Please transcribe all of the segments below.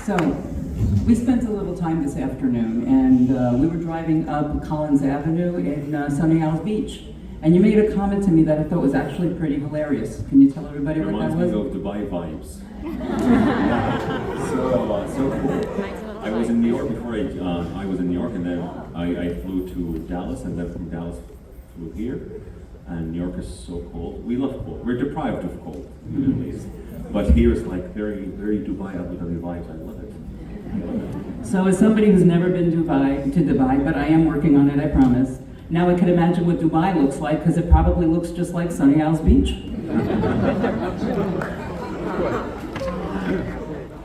So, we spent a little time this afternoon, and we were driving up Collins Avenue in Sunny Isles Beach. And you made a comment to me that I thought was actually pretty hilarious. Can you tell everybody what that was? Reminds me of Dubai vibes. So cool. I was in New York before I was in New York, and then I flew to Dallas, and then from Dallas flew here. And New York is so cold. We love cold. We're deprived of cold in the Middle East. But here is like very, very Dubai, Abu Dhabi vibes. I love it. So as somebody who's never been to Dubai, but I am working on it, I promise. Now I can imagine what Dubai looks like, because it probably looks just like Sunny Isles Beach.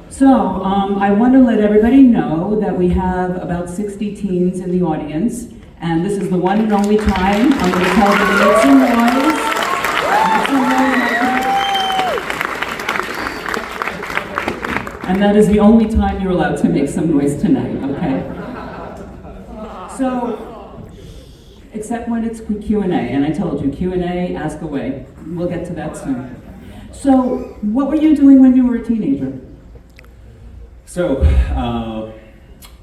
So I want to let everybody know that we have about 60 teens in the audience, and this is the one and only time I'm going to tell them to make some noise. And that is the only time you're allowed to make some noise tonight, okay? So, except when it's Q&A, and I told you, Q&A, ask away. We'll get to that soon. So, what were you doing when you were a teenager? So,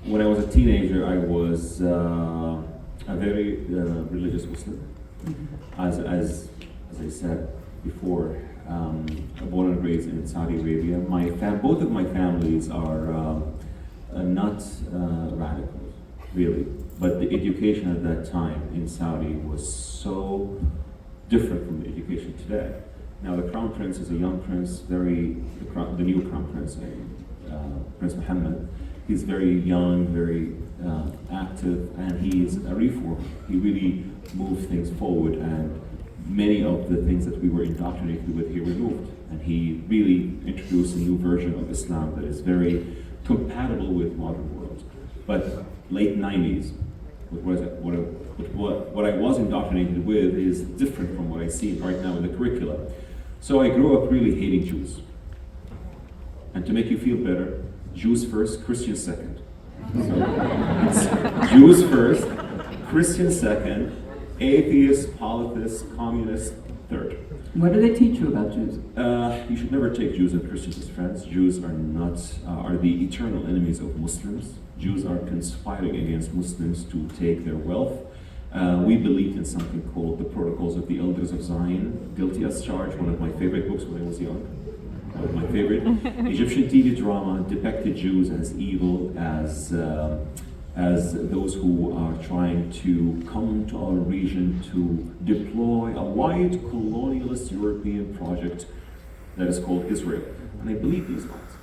when I was a teenager, I was a very religious Muslim. As I said before, born and raised in Saudi Arabia. Both of my families are not radicals, really. But the education at that time in Saudi was so different from the education today. Now the Crown Prince is a young prince, the new Crown Prince, Prince Mohammed. He's very young, very active, and he is a reformer. He really moved things forward, and many of the things that we were indoctrinated with he removed. And he really introduced a new version of Islam that is very compatible with modern world. But late 90s, what I was indoctrinated with is different from what I see right now in the curriculum. So I grew up really hating Jews. And to make you feel better, Jews first, Christians second. So it's Jews first, Christians second, atheists, polytheists, communists third. What do they teach you about Jews? You should never take Jews and Christians as friends. Jews are the eternal enemies of Muslims. Jews are conspiring against Muslims to take their wealth. We believed in something called the Protocols of the Elders of Zion, Guilty as Charged, one of my favorite books when I was young. One of my favorite. Egyptian TV drama depicted Jews as evil, as those who are trying to come to our region to deploy a white colonialist European project that is called Israel. And I believe these lies.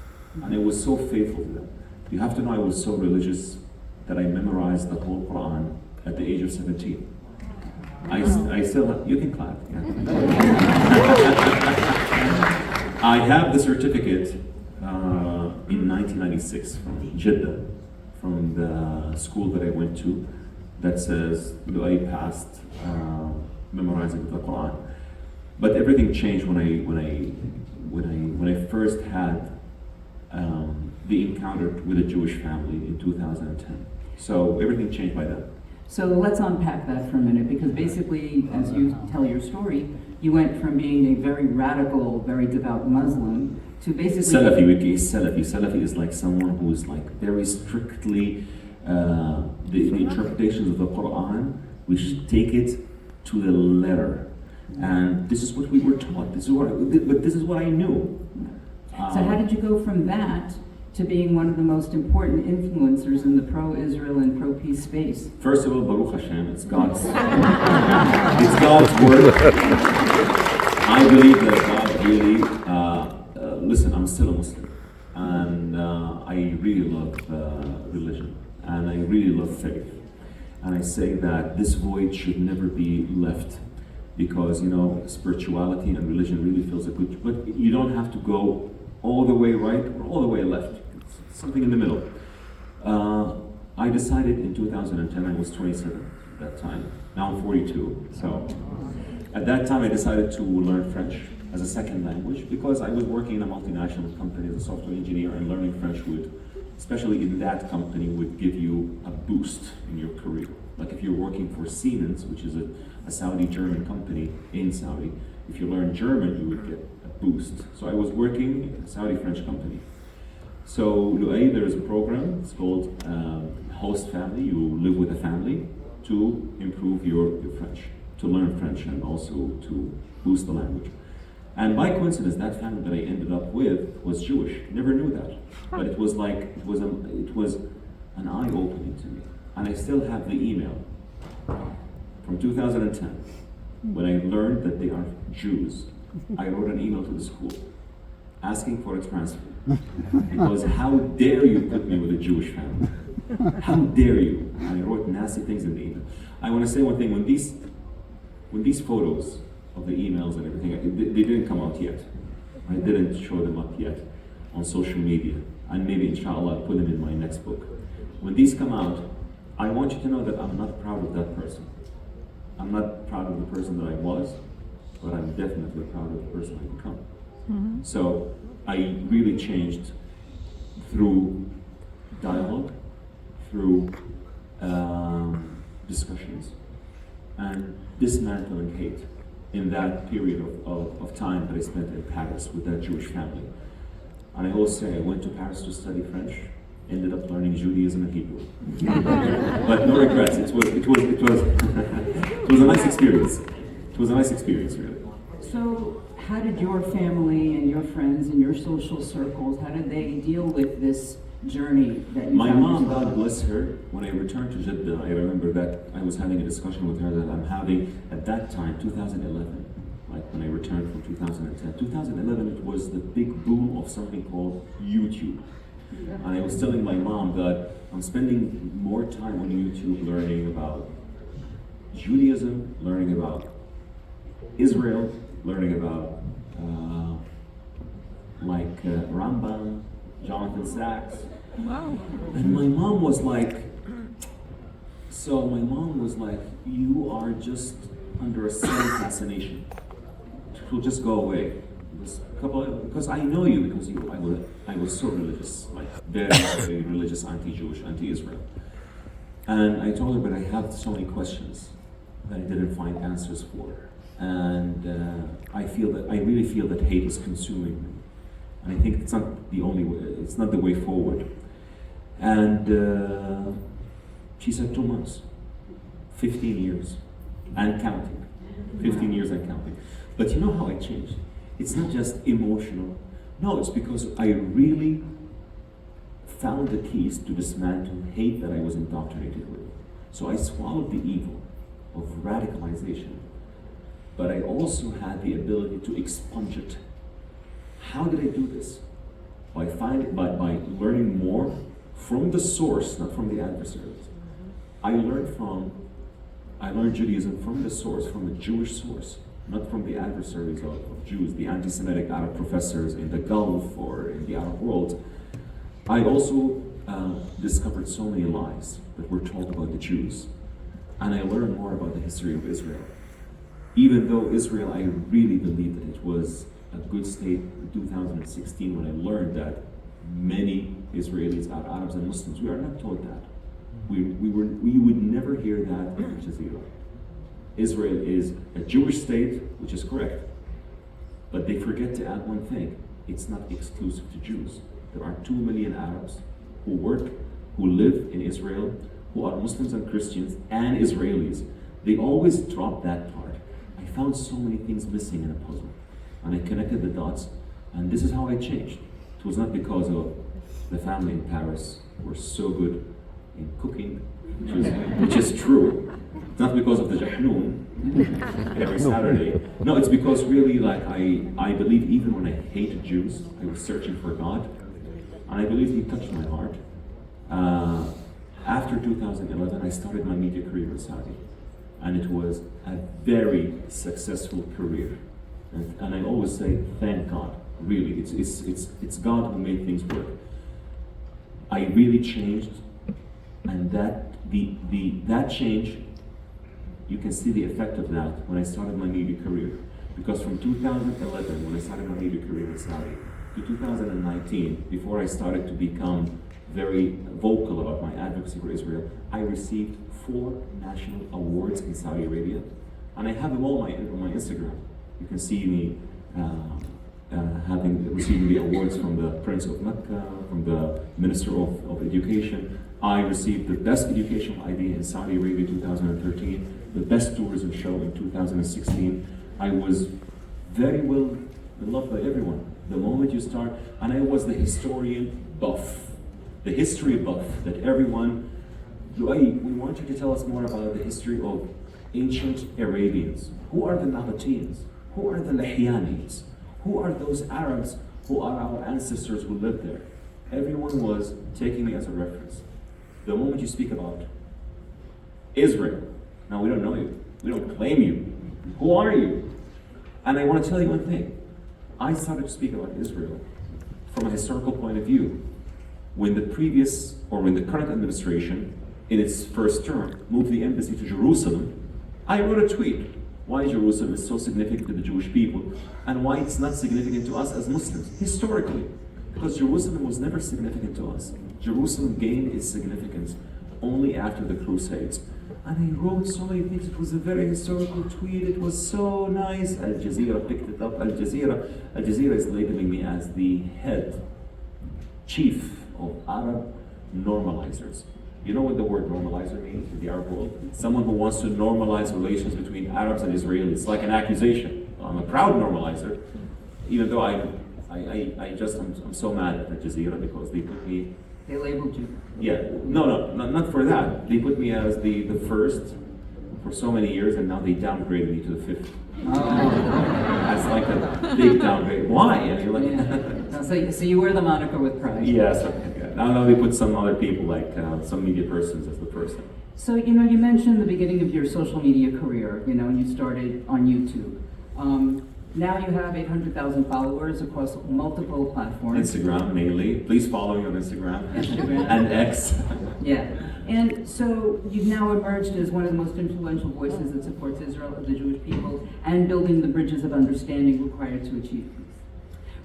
And I was so faithful to them. You have to know I was so religious that I memorized the whole Quran at the age of 17. I still have, you can clap. Yeah. I have the certificate in 1996 from Jeddah, from the school that I went to, that says Loay passed memorizing the Quran. But everything changed when I first had the encounter with a Jewish family in 2010. So everything changed by then. So let's unpack that for a minute, because basically, as you tell your story, you went from being a very radical, very devout Muslim to basically... Salafi is like someone who is like very strictly, the interpretations of the Quran, we should take it to the letter. And this is what we were taught, this is what I knew. So how did you go from that to being one of the most important influencers in the pro-Israel and pro-peace space? First of all, Baruch Hashem, it's God's word. I believe that God really, listen, I'm still a Muslim, and I really love religion, and I really love faith. And I say that this void should never be left, because, you know, spirituality and religion really feels a good, but you don't have to go all the way right or all the way left. It's something in the middle. I decided in 2010, I was 27 at that time. Now I'm 42. So at that time, I decided to learn French as a second language, because I was working in a multinational company as a software engineer, and learning French would, especially in that company, would give you a boost in your career. Like if you're working for Siemens, which is a Saudi-German company in Saudi, if you learn German, you would get a boost. So I was working in a Saudi-French company. So Loay, there is a program, it's called Host Family. You live with a family to improve your French, to learn French, and also to boost the language. And by coincidence, that family that I ended up with was Jewish. Never knew that, but it was like it was an eye-opening to me. And I still have the email from 2010 when I learned that they are Jews. I wrote an email to the school asking for a transfer because how dare you put me with a Jewish family? How dare you? And I wrote nasty things in the email. I want to say one thing: when these photos of the emails and everything, they didn't come out yet. I didn't show them up yet on social media, and maybe inshallah I'll put them in my next book. When these come out, I want you to know that I'm not proud of that person. I'm not proud of the person that I was, but I'm definitely proud of the person I become. Mm-hmm. So I really changed through dialogue, through discussions, and dismantling hate in that period of time that I spent in Paris with that Jewish family. And I always say I went to Paris to study French, ended up learning Judaism and Hebrew. But no regrets. It was it was a nice experience. It was a nice experience, really. So how did your family and your friends and your social circles, how did they deal with this journey that you My found mom, yourself God on? bless her, when I returned to Jeddah, I remember that I was having a discussion with her that I'm having at that time, 2011, like when I returned from 2010. 2011, it was the big boom of something called YouTube. And I was telling my mom that I'm spending more time on YouTube learning about Judaism, learning about Israel, learning about Rambam, Jonathan Sachs. Wow. And my mom was like, you are just under a silent fascination. It will just go away. Because I know you, because I was so religious, like very, very religious, anti-Jewish, anti-Israel. And I told her, but I have so many questions that I didn't find answers for. And I really feel that hate is consuming me. And I think it's not the only way, it's not the way forward. And she said 2 months, 15 years, and counting. 15 years and counting. But you know how I changed? It's not just emotional. No, it's because I really found the keys to dismantle hate that I was indoctrinated with. So I swallowed the evil of radicalization, but I also had the ability to expunge it. How did I do this? By learning more from the source, not from the adversaries. I learned Judaism from the source, from the Jewish source, not from the adversaries of Jews, the anti-Semitic Arab professors in the Gulf or in the Arab world. I also discovered so many lies that were told about the Jews. And I learned more about the history of Israel. Even though Israel, I really believe that it was a good state in 2016 when I learned that many Israelis are Arabs and Muslims. We are not taught that. We would never hear that in Al Jazeera. Israel is a Jewish state, which is correct, but they forget to add one thing: it's not exclusive to Jews. There are 2 million Arabs who work, who live in Israel, who are Muslims and Christians and Israelis. They always drop that part. I found so many things missing in a puzzle, and I connected the dots, and this is how I changed. It was not because of the family in Paris who were so good in cooking, which is true. It's not because of the jahnoon every Saturday. No, it's because really, like, I believe even when I hated Jews, I was searching for God, and I believe He touched my heart. After 2011, I started my media career in Saudi, and it was a very successful career. And I always say, thank God. Really, it's God who made things work. I really changed, and that change, you can see the effect of that when I started my media career. Because from 2011, when I started my media career in Saudi, to 2019, before I started to become very vocal about my advocacy for Israel, I received 4 national awards in Saudi Arabia, and I have them all on my Instagram. You can see me receiving the awards from the Prince of Mecca, from the Minister of Education. I received the Best Educational Idea in Saudi Arabia 2013, the Best Tourism Show in 2016. I was very well beloved by everyone. The moment you start, and I was the historian buff, the history buff that everyone, Loay, we want you to tell us more about the history of ancient Arabians. Who are the Nabateans? Who are the Lahyanids? Who are those Arabs who are our ancestors who lived there? Everyone was taking me as a reference. The moment you speak about Israel, now we don't know you, we don't claim you. Who are you? And I want to tell you one thing. I started to speak about Israel from a historical point of view when the current administration, in its first term, moved the embassy to Jerusalem. I wrote a tweet why Jerusalem is so significant to the Jewish people and why it's not significant to us as Muslims, historically. Because Jerusalem was never significant to us. Jerusalem gained its significance only after the Crusades. And I wrote so many things. It was a very historical tweet. It was so nice. Al Jazeera picked it up. Al Jazeera is labeling me as the chief of Arab normalizers. You know what the word normalizer means in the Arab world? Someone who wants to normalize relations between Arabs and Israelis. It's like an accusation. I'm a proud normalizer, even though I'm so mad at Al Jazeera because they put me. They labeled you. Yeah, not for that. They put me as the first for so many years, and now they downgraded me to the fifth. Oh. That's like a big downgrade. Why? I mean, like. Yeah. So you wear the moniker with pride. Yes. Yeah. Now they put some other people, like some media persons, as the person. So you mentioned the beginning of your social media career. And you started on YouTube. Now you have 800,000 followers across multiple platforms. Instagram mainly. Please follow me on Instagram. And X. Yeah. And so you've now emerged as one of the most influential voices that supports Israel, of the Jewish people, and building the bridges of understanding required to achieve peace.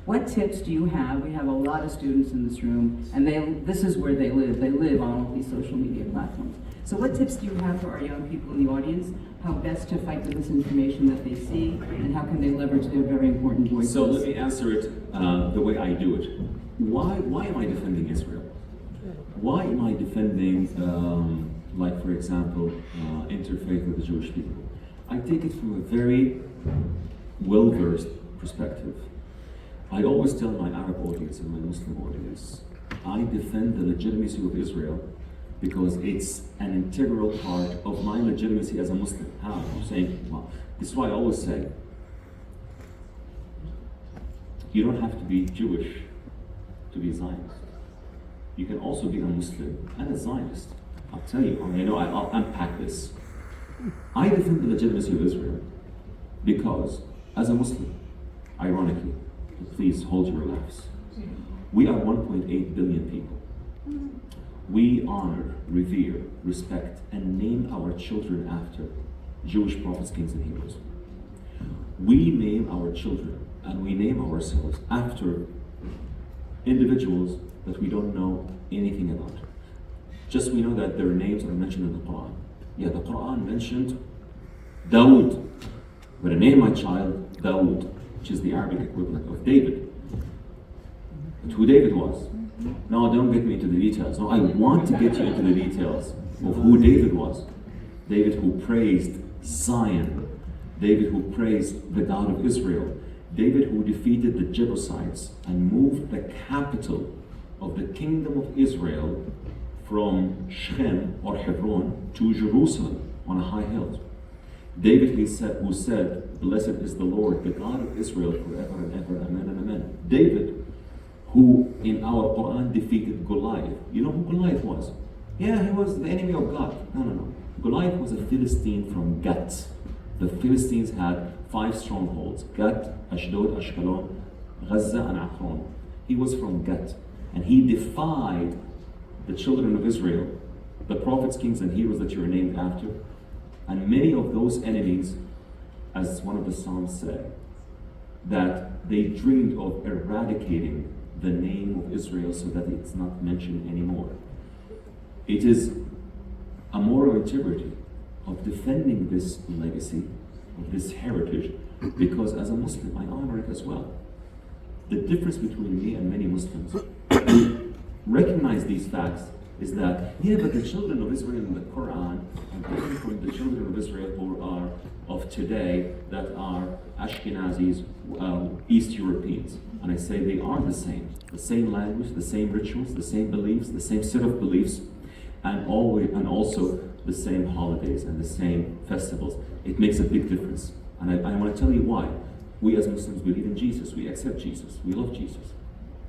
What tips do you have? We have a lot of students in this room, and this is where they live. They live on all these social media platforms. So what tips do you have for our young people in the audience? How best to fight the misinformation that they see, and how can they leverage their very important voices? So let me answer it the way I do it. Why am I defending Israel? Why am I defending, like for example, interfaith with the Jewish people? I take it from a very well-versed perspective. I always tell my Arab audience and my Muslim audience, I defend the legitimacy of Israel because it's an integral part of my legitimacy as a Muslim. How? I'm saying, well, this is why I always say, you don't have to be Jewish to be a Zionist. You can also be a Muslim and a Zionist. I'll tell you, I'll unpack this. I defend the legitimacy of Israel because, as a Muslim, ironically, please hold your laughs, we are 1.8 billion people. We honor, revere, respect, and name our children after Jewish prophets, kings, and heroes. We name our children and we name ourselves after individuals that we don't know anything about. Just we know that their names are mentioned in the Quran. Yeah, the Quran mentioned Dawood. I'm going to name my child Dawood, which is the Arabic equivalent of David. But who David was. No, don't get me into the details. No, I want to get you into the details of who David was. David who praised Zion. David who praised the God of Israel. David who defeated the Jebusites and moved the capital of the kingdom of Israel from Shechem or Hebron to Jerusalem on a high hill. David who said, "Blessed is the Lord, the God of Israel, forever and ever, amen and amen." David, who in our Quran defeated Goliath. You know who Goliath was? Yeah, he was the enemy of God. No. Goliath was a Philistine from Gat. The Philistines had 5 strongholds: Gat, Ashdod, Ashkelon, Gaza, and Akron. He was from Gat, and he defied the children of Israel, the prophets, kings, and heroes that you are named after. And many of those enemies, as one of the Psalms say, that they dreamed of eradicating the name of Israel so that it's not mentioned anymore. It is a moral integrity of defending this legacy, of this heritage, because as a Muslim I honor it as well. The difference between me and many Muslims who recognize these facts is that, yeah, but the children of Israel in the Quran are different from the children of Israel who are of today that are Ashkenazis, East Europeans. And I say they are the same language, the same rituals, the same beliefs, the same set of beliefs, and also the same holidays and the same festivals. It makes a big difference. And I want to tell you why. We as Muslims believe in Jesus, we accept Jesus, we love Jesus.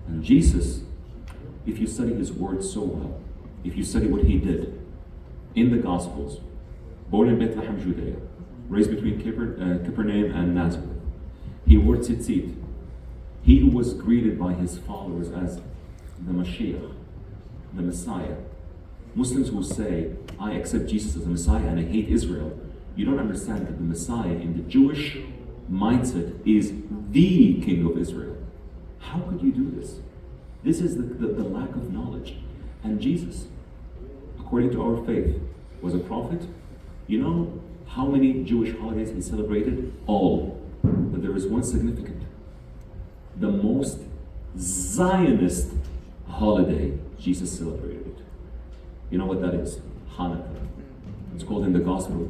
And Jesus, if you study his words so well, if you study what he did in the Gospels, born in Bethlehem, Judea, raised between Capernaum and Nazareth, he wore tzitzit. He was greeted by his followers as the Mashiach, the Messiah. Muslims who say, I accept Jesus as the Messiah and I hate Israel, you don't understand that the Messiah in the Jewish mindset is the King of Israel. How could you do this? This is the lack of knowledge. And Jesus, according to our faith, was a prophet. You know how many Jewish holidays he celebrated? All. But there is one significant. The most Zionist holiday, Jesus celebrated it. You know what that is? Hanukkah. It's called in the Gospel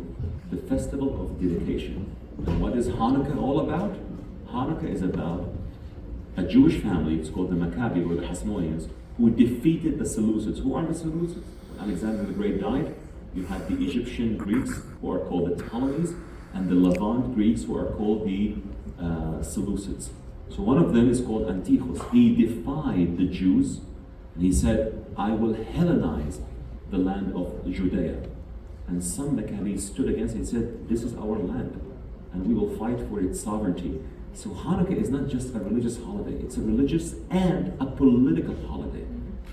the Festival of Dedication. And what is Hanukkah all about? Hanukkah is about a Jewish family, it's called the Maccabi or the Hasmoneans, who defeated the Seleucids. Who are the Seleucids? Alexander the Great died. You have the Egyptian Greeks, who are called the Ptolemies, and the Levant Greeks, who are called the Seleucids. So one of them is called Antiochus. He defied the Jews, and he said, I will Hellenize the land of Judea. And some Maccabees stood against it and said, this is our land, and we will fight for its sovereignty. So Hanukkah is not just a religious holiday, it's a religious and a political holiday.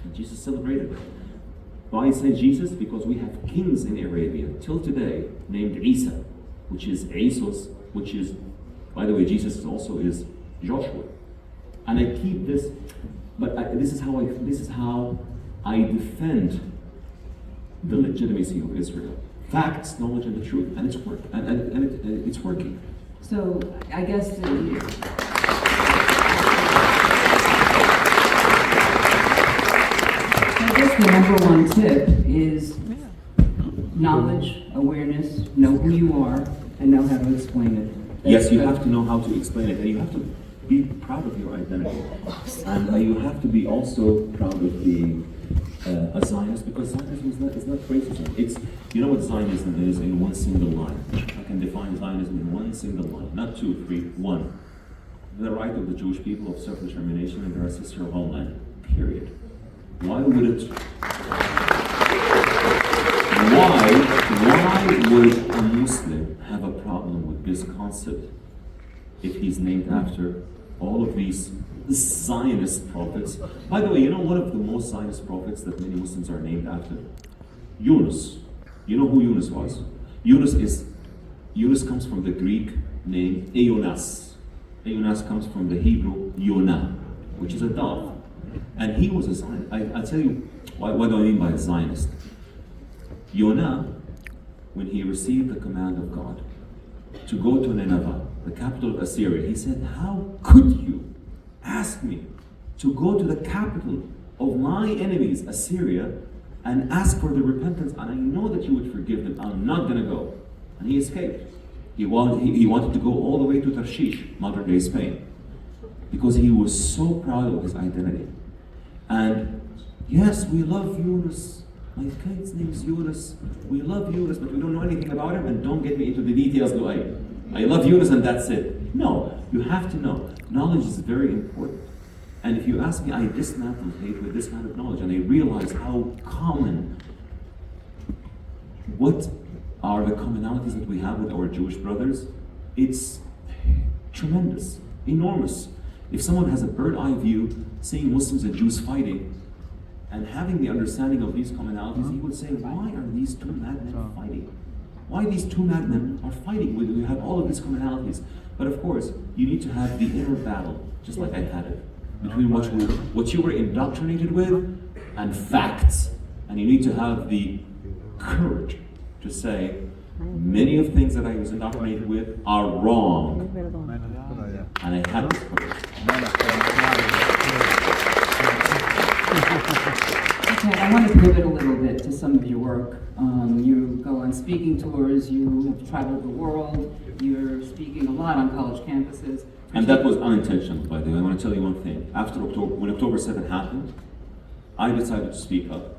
And Jesus celebrated it. Why I say Jesus? Because we have kings in Arabia till today named Isa, which is Asos, which is, by the way, Jesus is also is Joshua. And I keep this, but this is how I defend the legitimacy of Israel. Facts, knowledge, and the truth, and it's working. So I guess the number one tip is knowledge, awareness, know who you are, and know how to explain it. Yes, you have to know how to explain it, and you have to be proud of your identity. And you have to be also proud of being a Zionist, because Zionism is not racism. It's, you know what Zionism is in one single line. I can define Zionism in one single line, not two, three, one. The right of the Jewish people of self-determination in their ancestral homeland, period. Why would it? Why would a Muslim have a problem with this concept if he's named after all of these Zionist prophets? By the way, you know one of the most Zionist prophets that many Muslims are named after? Yunus. You know who Yunus was? Yunus comes from the Greek name Eonas. Eonas comes from the Hebrew Yonah, which is a dove. And he was a Zionist. I'll tell you what do I mean by a Zionist. Yonah, when he received the command of God to go to Nineveh, the capital of Assyria, he said, how could you ask me to go to the capital of my enemies, Assyria, and ask for the repentance, and I know that you would forgive them. I'm not going to go. And he escaped. He wanted to go all the way to Tarshish, modern-day Spain, because he was so proud of his identity. And yes, we love Yunus. My kid's name is Yunus. We love Yunus, but we don't know anything about him, and don't get me into the details, Loay. I love Yunus and that's it. No, you have to know. Knowledge is very important. And if you ask me, I dismantle hate with this kind of knowledge, and I realize how common, what are the commonalities that we have with our Jewish brothers? It's tremendous, enormous. If someone has a bird-eye view, seeing Muslims and Jews fighting, and having the understanding of these commonalities, he would say, why are these two madmen fighting? Why these two madmen are fighting? We have all of these commonalities. But of course, you need to have the inner battle, just like I had it, between what you were indoctrinated with and facts. And you need to have the courage to say, many of things that I was indoctrinated with are wrong. And I had this courage. little bit to some of your work. You go on speaking tours, you travel the world, you're speaking a lot on college campuses. And that was unintentional, by the way. I want to tell you one thing. After October, when October 7th happened, I decided to speak up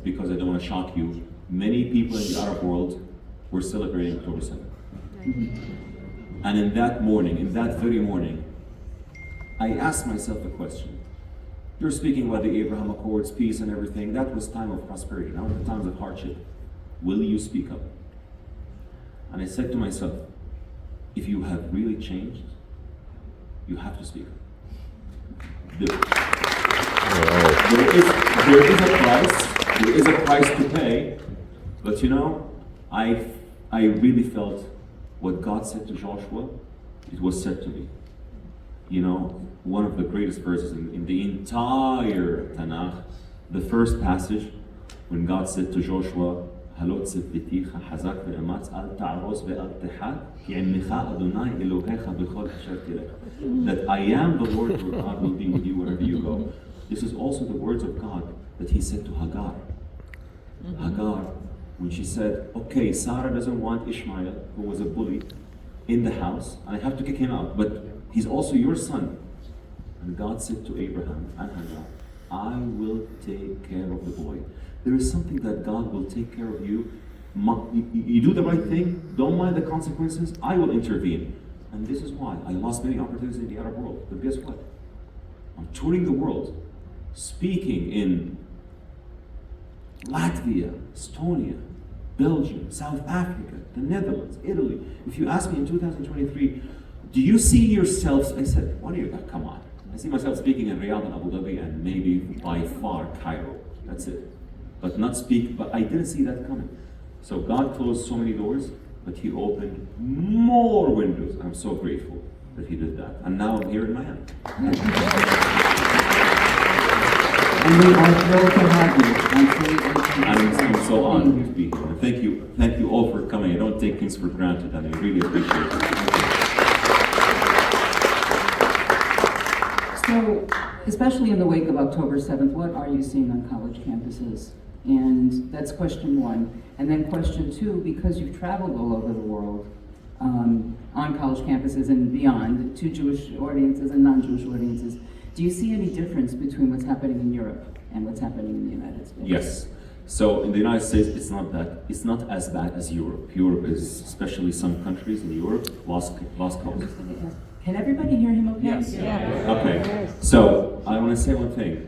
because I don't want to shock you. Many people in the Arab world were celebrating October 7th. Mm-hmm. And in that morning, in that very morning, I asked myself a question. You're speaking about the Abraham Accords, peace and everything. That was time of prosperity. Now in the times of hardship, will you speak up? And I said to myself, if you have really changed, you have to speak up. There is a price to pay, but you know, I really felt what God said to Joshua, it was said to me. You know, one of the greatest verses in the entire Tanakh, the first passage, when God said to Joshua, that I am the Lord your God will be with you wherever you go. This is also the words of God that he said to Hagar. Hagar, when she said, okay, Sarah doesn't want Ishmael, who was a bully, in the house, and I have to kick him out, but he's also your son. And God said to Abraham and Hagar, I will take care of the boy. There is something that God will take care of you. You do the right thing, don't mind the consequences, I will intervene. And this is why I lost many opportunities in the Arab world. But guess what? I'm touring the world, speaking in Latvia, Estonia, Belgium, South Africa, the Netherlands, Italy. If you ask me in 2023, do you see yourselves? I said, what do you, come on. I see myself speaking in Riyadh and Abu Dhabi and maybe by far Cairo. That's it. But I didn't see that coming. So God closed so many doors, but he opened more windows. I'm so grateful that he did that. And now I'm here in Miami. And we are thrilled to have you. I'm so honored to be here. And thank you all for coming. I don't take things for granted, and I really appreciate it. So, especially in the wake of October 7th, what are you seeing on college campuses? And that's question one. And then question two, because you've traveled all over the world on college campuses and beyond, to Jewish audiences and non-Jewish audiences, do you see any difference between what's happening in Europe and what's happening in the United States? Yes. So in the United States, it's not as bad as Europe. Europe is, especially some countries in Europe, lost cause. Can everybody hear him okay? Yes. Yeah. Okay. So I want to say one thing.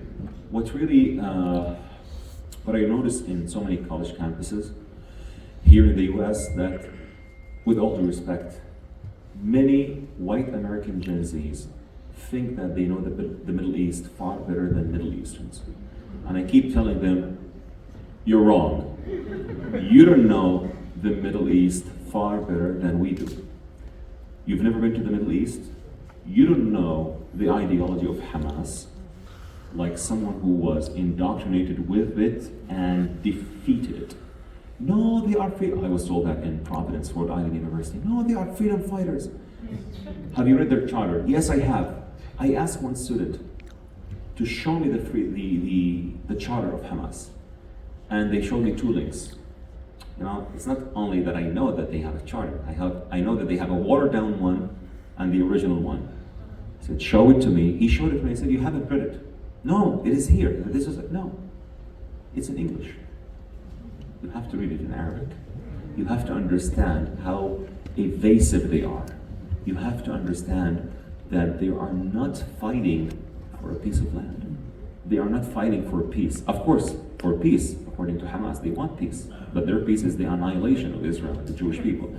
What really, what I noticed in so many college campuses here in the US, that with all due respect, many white American Gen Zs think that they know the Middle East far better than Middle Easterns. And I keep telling them, you're wrong. You don't know the Middle East far better than we do. You've never been to the Middle East. You don't know the ideology of Hamas, like someone who was indoctrinated with it and defeated it. No, they are I was told that in Providence, Rhode Island University. No, they are freedom fighters. Have you read their charter? Yes, I have. I asked one student to show me the charter of Hamas, and they showed me two links. You know, it's not only that I know that they have a charter. I know that they have a watered down one and the original one. I said, show it to me. He showed it to me. I said, you haven't read it. No, it is here. This is it. No, it's in English. You have to read it in Arabic. You have to understand how evasive they are. You have to understand that they are not fighting for a piece of land. They are not fighting for peace. Of course, for peace, according to Hamas, they want peace. But their peace is the annihilation of Israel and the Jewish people.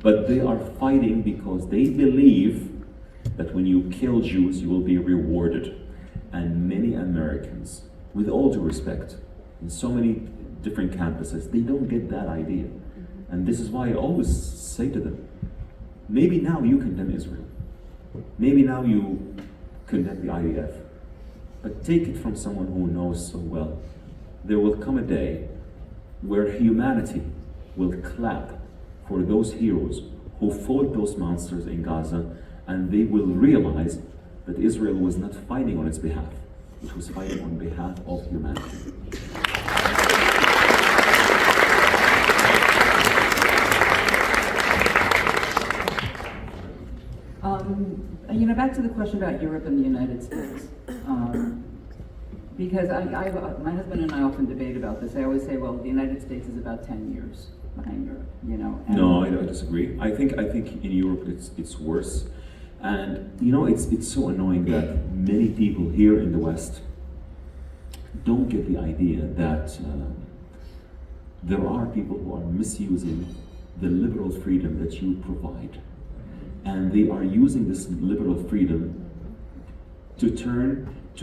But they are fighting because they believe that when you kill Jews, you will be rewarded. And many Americans, with all due respect, in so many different campuses, they don't get that idea. And this is why I always say to them, maybe now you condemn Israel. Maybe now you condemn the IDF. But take it from someone who knows so well. There will come a day where humanity will clap for those heroes who fought those monsters in Gaza, and they will realize that Israel was not fighting on its behalf. It was fighting on behalf of humanity. back to the question about Europe and the United States. Because my husband and I often debate about this. I always say, well, the United States is about 10 years behind Europe, and No, I disagree. I think in Europe it's worse. And it's so annoying that many people here in the West don't get the idea that there are people who are misusing the liberal freedom that you provide. And they are using this liberal freedom to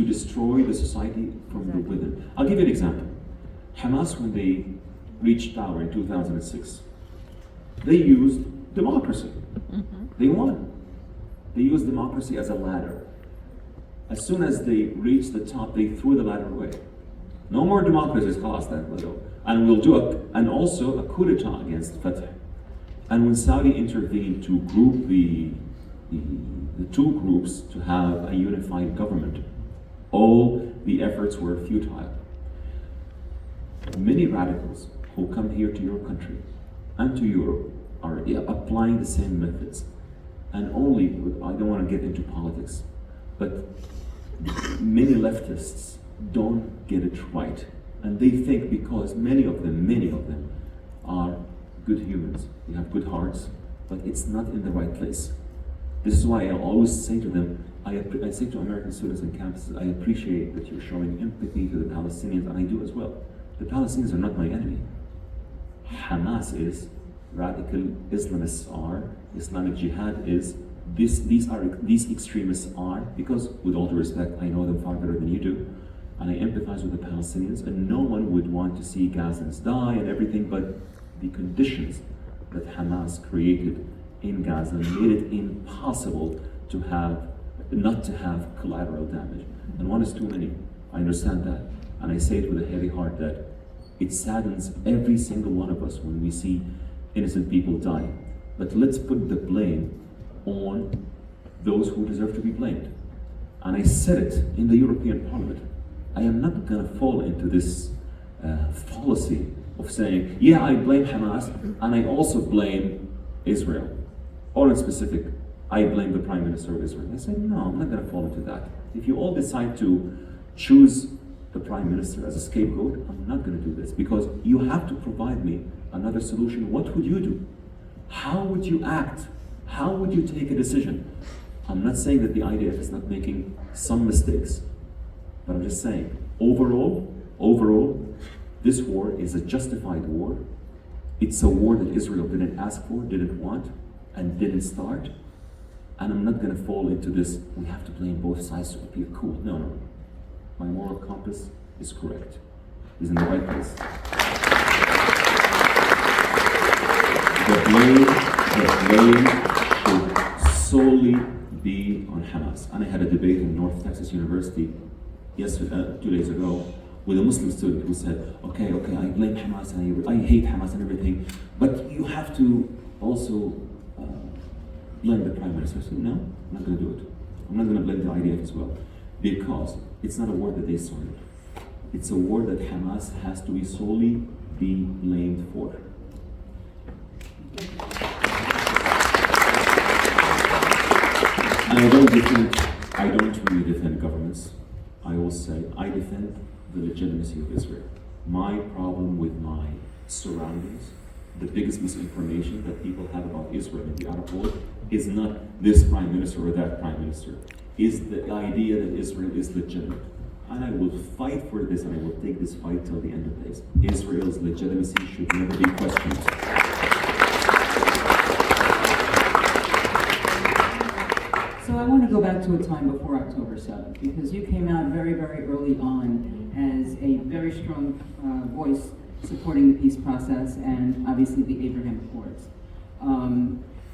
destroy the society from the within. I'll give you an example. Hamas, when they reached power in 2006, they used democracy. They won. They used democracy as a ladder. As soon as they reached the top, they threw the ladder away. No more democracy, and we'll do also a coup d'etat against Fatah. And when Saudi intervened to group the two groups to have a unified government, all the efforts were futile. Many radicals who come here to your country and to Europe are applying the same methods. And I don't want to get into politics, but many leftists don't get it right. And they think because many of them are good humans, they have good hearts, but it's not in the right place. This is why I always say to them, I say to American students in campuses, I appreciate that you're showing empathy to the Palestinians, and I do as well. The Palestinians are not my enemy. Hamas is, radical Islamists are, Islamic Jihad is, these extremists are, because with all due respect, I know them far better than you do, and I empathize with the Palestinians, and no one would want to see Gazans die and everything, but the conditions that Hamas created in Gaza made it impossible not to have collateral damage. And one is too many. I understand that. And I say it with a heavy heart that it saddens every single one of us when we see innocent people die. But let's put the blame on those who deserve to be blamed. And I said it in the European Parliament. I am not going to fall into this fallacy of saying, yeah, I blame Hamas and I also blame Israel. Or in specific, I blame the Prime Minister of Israel. I said, no, I'm not going to fall into that. If you all decide to choose the Prime Minister as a scapegoat, I'm not going to do this, because you have to provide me another solution. What would you do? How would you act? How would you take a decision? I'm not saying that the IDF is not making some mistakes, but I'm just saying, overall, this war is a justified war. It's a war that Israel didn't ask for, didn't want, and didn't start. And I'm not going to fall into this, we have to blame both sides to appear cool. No. My moral compass is correct. Is in the right place. The blame should solely be on Hamas. And I had a debate in North Texas University 2 days ago with a Muslim student who said, okay, I blame Hamas and I hate Hamas and everything, but you have to also blame the Prime Minister. I said, no, I'm not going to do it. I'm not going to blame the IDF as well, because it's not a war that they started. It's a war that Hamas has to solely be blamed for. And I don't really defend governments. I will say I defend the legitimacy of Israel. My problem with my surroundings, the biggest misinformation that people have about Israel in the Arab world, is not this prime minister or that prime minister, is the idea that Israel is legitimate. And I will fight for this, and I will take this fight till the end of days. Israel's legitimacy should never be questioned. So I want to go back to a time before October 7th, because you came out very, very early on as a very strong voice supporting the peace process and obviously the Abraham Accords.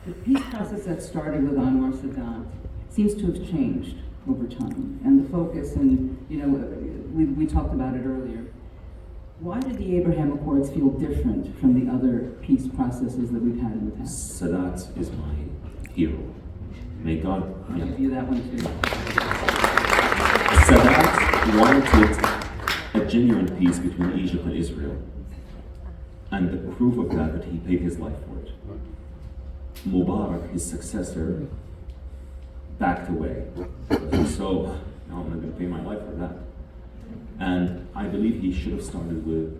The peace process that started with Anwar Sadat seems to have changed over time, and the focus, and we talked about it earlier. Why did the Abraham Accords feel different from the other peace processes that we've had in the past? Sadat is my hero. May God give you that one too. Sadat wanted a genuine peace between Egypt and Israel. And the proof of that he paid his life for it. Mubarak, his successor, backed away. So, no, I'm not going to pay my life for that. And I believe he should have started with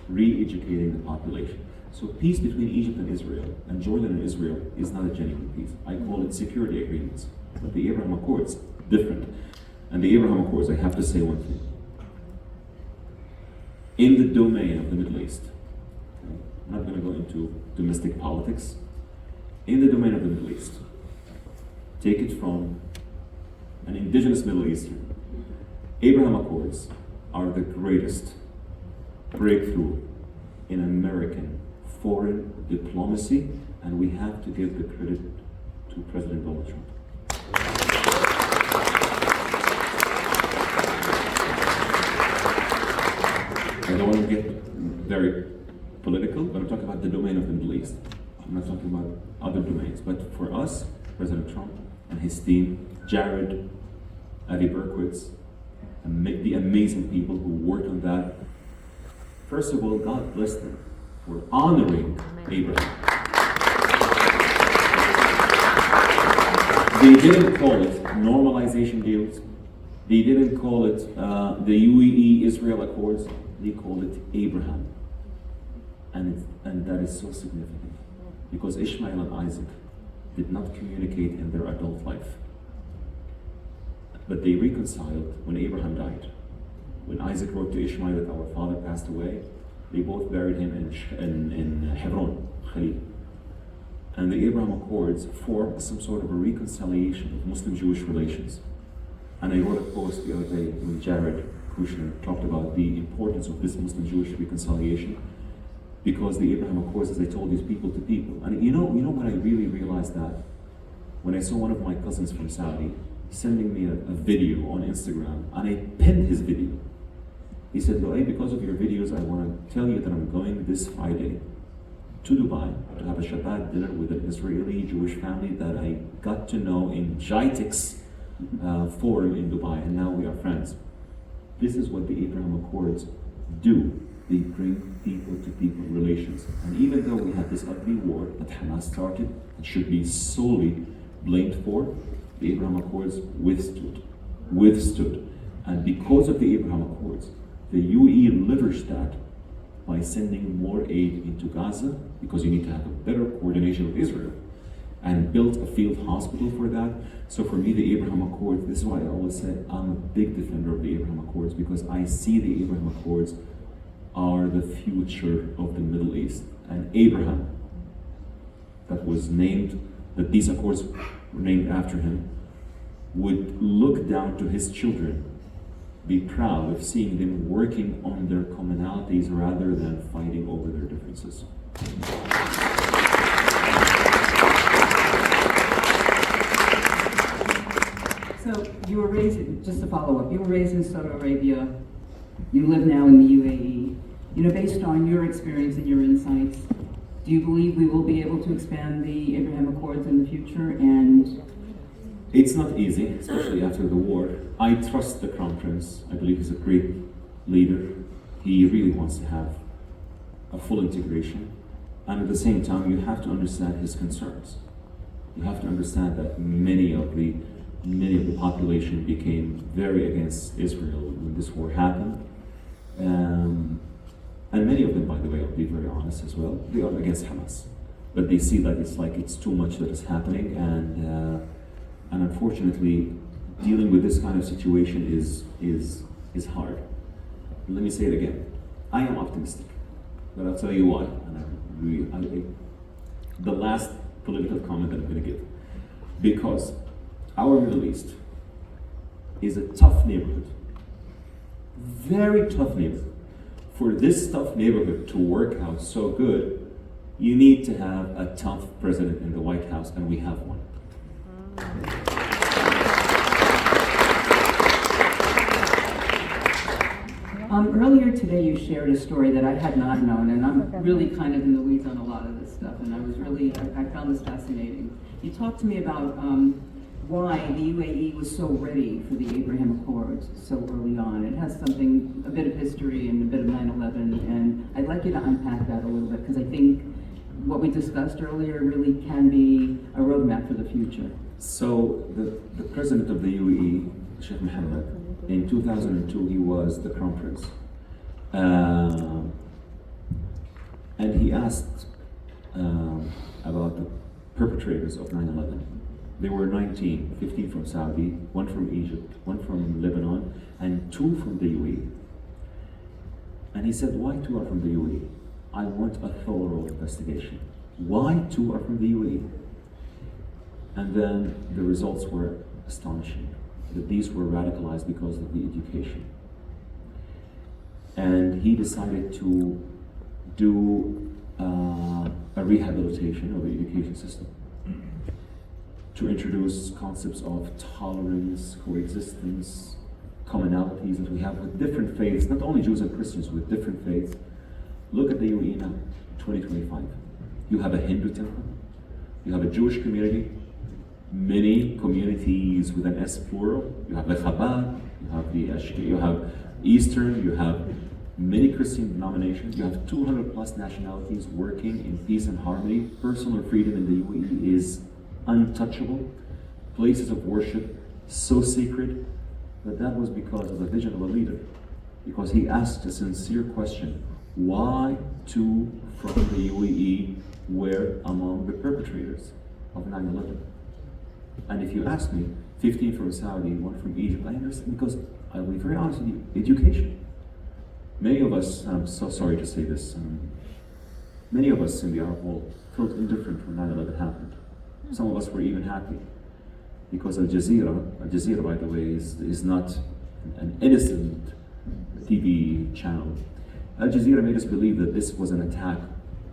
re-educating the population. So peace between Egypt and Israel, and Jordan and Israel, is not a genuine peace. I call it security agreements. But the Abraham Accords, different. And the Abraham Accords, I have to say one thing. In the domain of the Middle East, I'm not going to go into domestic politics. In the domain of the Middle East, take it from an indigenous Middle Eastern, Abraham Accords are the greatest breakthrough in American foreign diplomacy, and we have to give the credit to President Donald Trump. I don't want to get very political, but I'm talking about the domain of the Middle East. I'm not talking about other domains. But for us, President Trump and his team, Jared, Avi Berkowitz, and the amazing people who worked on that, first of all, God bless them for honoring Abraham. They didn't call it normalization deals. They didn't call it the UAE-Israel Accords. They called it Abraham. And that is so significant because Ishmael and Isaac did not communicate in their adult life. But they reconciled when Abraham died. When Isaac wrote to Ishmael that our father passed away, they both buried him in Hebron, Khalil. And the Abraham Accords form some sort of a reconciliation of Muslim-Jewish relations. And I wrote a post the other day when Jared Kushner talked about the importance of this Muslim-Jewish reconciliation, because the Abraham Accords, as I told you, is people to people. And you know when I really realized that? When I saw one of my cousins from Saudi sending me a video on Instagram, and I pinned his video. He said, Loay, because of your videos, I want to tell you that I'm going this Friday to Dubai to have a Shabbat dinner with an Israeli Jewish family that I got to know in JITEX forum in Dubai, and now we are friends. This is what the Abraham Accords do. They bring people-to-people relations. And even though we had this ugly war that Hamas started and should be solely blamed for, the Abraham Accords withstood. And because of the Abraham Accords, the UAE leveraged that by sending more aid into Gaza, because you need to have a better coordination with Israel, and built a field hospital for that. So for me, the Abraham Accords, this is why I always said I'm a big defender of the Abraham Accords, because I see the Abraham Accords are the future of the Middle East. And Abraham, that was named, that these accords were named after him, would look down to his children, be proud of seeing them working on their commonalities rather than fighting over their differences. So you were raised, just to follow up, you were raised in Saudi Arabia, you live now in the UAE. You know, based on your experience and your insights, do you believe we will be able to expand the Abraham Accords in the future? And it's not easy, especially after the war. I trust the Crown Prince. I believe he's a great leader. He really wants to have a full integration. And at the same time, you have to understand his concerns. You have to understand that many of the population became very against Israel when this war happened. And many of them, by the way, I'll be very honest as well, they are against Hamas. But they see that it's too much that is happening, and unfortunately, dealing with this kind of situation is hard. Let me say it again. I am optimistic, but I'll tell you why. And the last political comment that I'm going to give, because our Middle East is a tough neighborhood, very tough neighborhood. For this tough neighborhood to work out so good, you need to have a tough president in the White House, and we have one. Earlier today you shared a story that I had not known, and I'm really kind of in the weeds on a lot of this stuff, and I found this fascinating. You talked to me about why the UAE was so ready for the Abraham Accords so early on. It has a bit of history and a bit of 9/11, and I'd like you to unpack that a little bit, because I think what we discussed earlier really can be a roadmap for the future. So the president of the UAE, Sheikh Mohammed, in 2002 he was the crown prince, and he asked about the perpetrators of 9/11. There were 19, 15 from Saudi, 1 from Egypt, 1 from Lebanon, and 2 from the UAE. And he said, why 2 are from the UAE? I want a thorough investigation. Why 2 are from the UAE? And then the results were astonishing, that these were radicalized because of the education. And he decided to do a rehabilitation of the education system, to introduce concepts of tolerance, coexistence, commonalities that we have with different faiths, not only Jews and Christians, with different faiths. Look at the UAE now, 2025. You have a Hindu temple, you have a Jewish community, many communities with an S plural. You have the Chabad, you have the Ashki, you have Eastern, you have many Christian denominations, you have 200 plus nationalities working in peace and harmony. Personal freedom in the UAE is untouchable. Places of worship so sacred, but that was because of the vision of a leader. Because he asked a sincere question, why 2 from the UAE were among the perpetrators of 9/11? And if you ask me, 15 from Saudi, 1 from Egypt, I understand, because I'll be very honest with you, education. Many of us, and I'm so sorry to say this, many of us in the Arab world felt indifferent when 9/11 happened. Some of us were even happy, because Al Jazeera, by the way, is not an innocent TV channel. Al Jazeera made us believe that this was an attack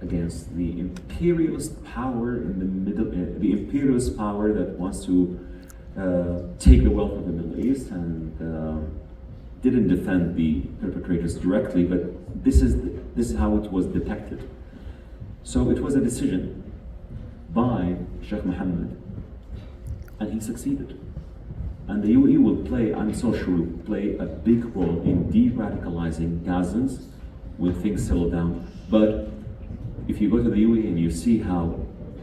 against the imperialist power in the the imperialist power that wants to take the wealth of the Middle East, and didn't defend the perpetrators directly, but this is how it was depicted. So it was a decision by Sheikh Mohammed, and he succeeded. And the UAE will play, I'm so sure, will play a big role in de-radicalizing Gazans when things settle down. But if you go to the UAE and you see how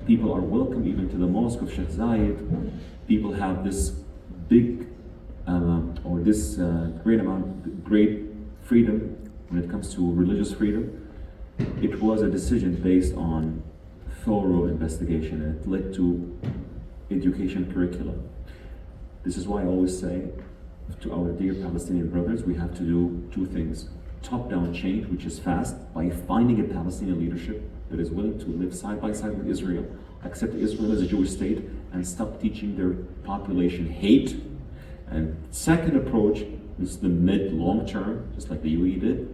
people are welcome even to the mosque of Sheikh Zayed, people have this big or this great freedom when it comes to religious freedom. It was a decision based on thorough investigation, and it led to education curricula. This is why I always say to our dear Palestinian brothers, we have to do 2 things. Top-down change, which is fast, by finding a Palestinian leadership that is willing to live side by side with Israel, accept Israel as a Jewish state, and stop teaching their population hate. And second approach is the mid-long term, just like the UAE did,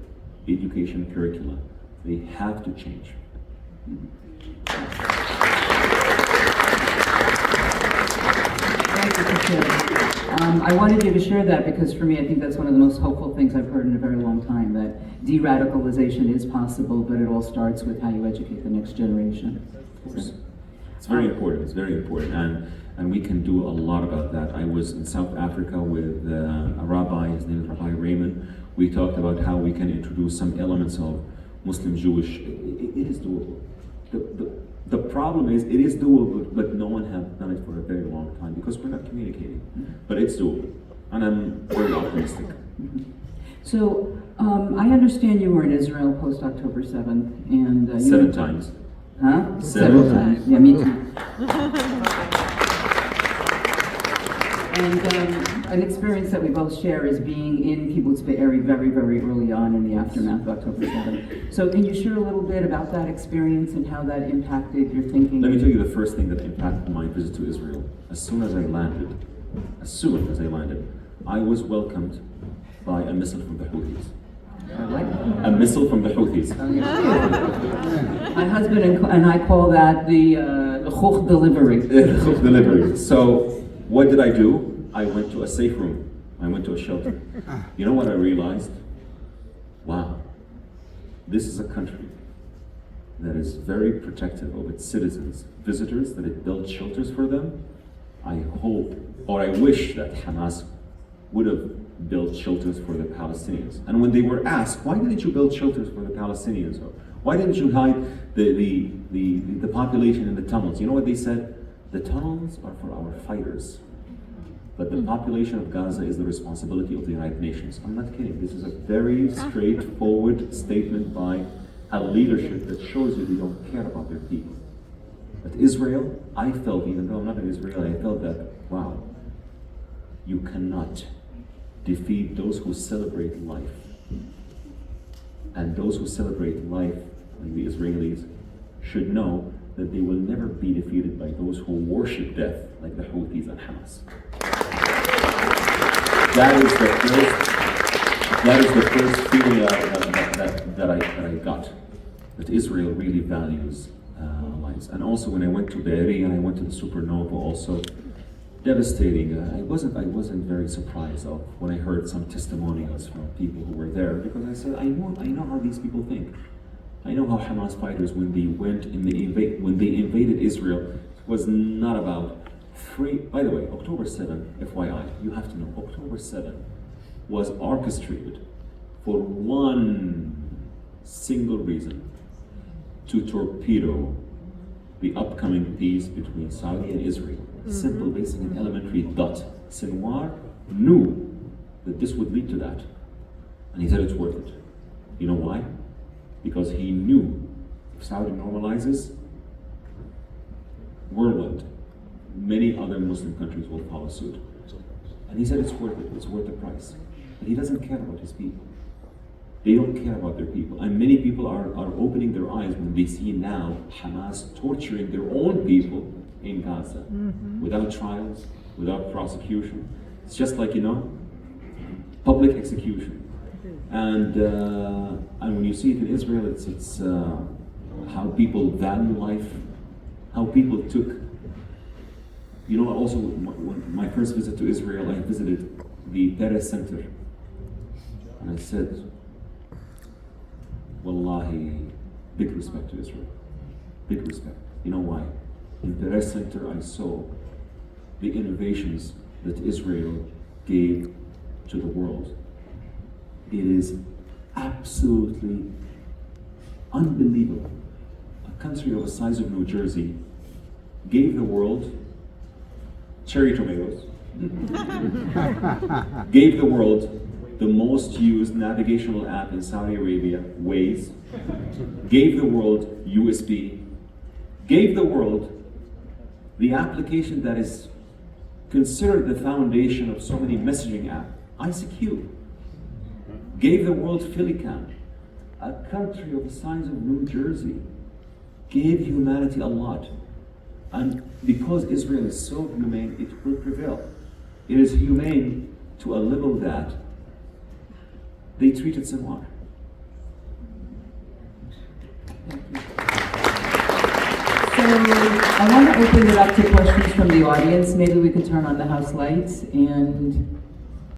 education curricula. They have to change. Thank you for sharing. I wanted you to share that because for me, I think that's one of the most hopeful things I've heard in a very long time, that de-radicalization is possible, but it all starts with how you educate the next generation. Of course. It's very important, it's very important, and we can do a lot about that. I was in South Africa with a rabbi, his name is Rabbi Raymond. We talked about how we can introduce some elements of Muslim Jewish. It is doable. The problem is, it is doable, but no one has done it for a very long time because we're not communicating. But it's doable, and I'm very optimistic. So, I understand you were in Israel post October 7th, and you 7 times. Huh? Several times. Yeah, me too. And an experience that we both share is being in Kibbutz Be'eri very, very early on in the aftermath of October 7th. So can you share a little bit about that experience and how that impacted your thinking? Let me tell you the first thing that impacted my visit to Israel. As soon as I landed, I was welcomed by a missile from the Houthis. A missile from the Houthis. My husband and I call that the Chokh delivery. Chokh delivery. So what did I do? I went to a safe room. I went to a shelter. You know what I realized? Wow, this is a country that is very protective of its citizens, visitors, that it built shelters for them. I hope, or I wish that Hamas would have built shelters for the Palestinians. And when they were asked, why didn't you build shelters for the Palestinians? Or why didn't you hide the population in the tunnels? You know what they said? the tunnels are for our fighters, but the population of Gaza is the responsibility of the United Nations. I'm not kidding. This is a very straightforward statement by a leadership that shows you they don't care about their people. But Israel, I felt, even though I'm not an Israeli, I felt that, wow, you cannot defeat those who celebrate life. And those who celebrate life, like the Israelis, should know that they will never be defeated by those who worship death, like the Houthis and Hamas. That is the first feeling that I got, that Israel really values lives. And also when I went to Be'eri and I went to the supernova, also devastating. I wasn't very surprised of when I heard some testimonials from people who were there, because I said, I know how these people think. I know how Hamas fighters, when they invaded Israel, it was not about free. By the way, October 7, FYI, you have to know, October 7 was orchestrated for one single reason: to torpedo the upcoming peace between Saudi and Israel. Simple, basic, and elementary dot. Sinwar knew that this would lead to that, and he said it's worth it. You know why? Because he knew if Saudi normalizes, worldwide, many other Muslim countries will follow suit. And he said it's worth it, it's worth the price. But he doesn't care about his people. They don't care about their people. And many people are opening their eyes when they see now Hamas torturing their own people in Gaza, without trials, without prosecution. It's just like, public execution. And when you see it in Israel, it's how people value life, how people took. Also, my first visit to Israel, I visited the Peres Center, and I said, Wallahi, big respect to Israel, big respect. You know why? In Peres Center, I saw the innovations that Israel gave to the world. It is absolutely unbelievable. A country of the size of New Jersey gave the world cherry tomatoes, gave the world the most used navigational app in Saudi Arabia, Waze, gave the world USB, gave the world the application that is considered the foundation of so many messaging apps, ICQ, gave the world Filicam. A country of the size of New Jersey gave humanity a lot. And because Israel is so humane, it will prevail. It is humane to a level that they treated Sinwar. So I want to open it up to questions from the audience. Maybe we could turn on the house lights and